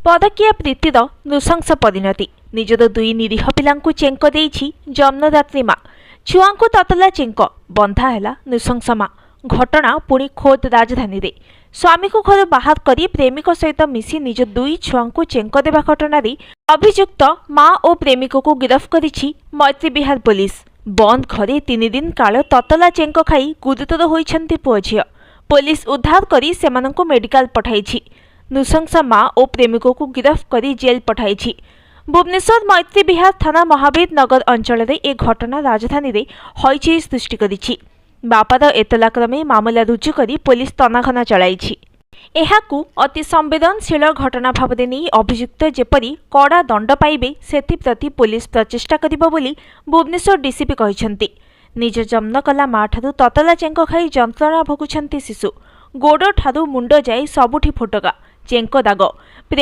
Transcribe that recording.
पदकिया प्रीतिर नृशंस परिणति निजर दुई निरीह पिलांकु चेंक देइछि जन्मदात्री माँ। छुआंकु ततला चेंक बंधा हैला नृशंस माँ। घटना पुणी खोद राजधानी रे। स्वामी को घर बाहर करी प्रेमिक सहित मिसी निज दुई छुआंकु चेंक देवा घटना रे अभियुक्त माँ और प्रेमिक को गिरफ करिछि मैत्री विहार पुलिस। बंद घरे 3 दिन काल ततला चेंक खाई गुरुतर होइछन्ति पुओ झियो। पुलिस उद्धार करी सेमानंकु मेडिकल पठाइछि। नृशंस माँ और प्रेमिक को गिरफ करी जेल पठाइछि। भुवनेश्वर मैत्री विहार थाना महावीर नगर अंचल रे ए घटना राजधानी रे हईचई सृष्टि करिछि। बापार एतला क्रमे मामला रुजु करी पुलिस तनाघना चलाइछि। एहाकु अति संवेदनशील घटना भावरे नहीं अभियुक्त जेपरी कड़ा दंड पाइबे सेथिप्रति पुलिस प्रचेष्टा करिबो बोली भुवनेश्वर डीसीपी कहिसंती। निज जन्म कला माँ ठारू ततला चेंक खाई जंत्रणा भोगुछंती शिशु। गोड़ ठारू मुंड जाए सबुठी फोटका चेंक दाग।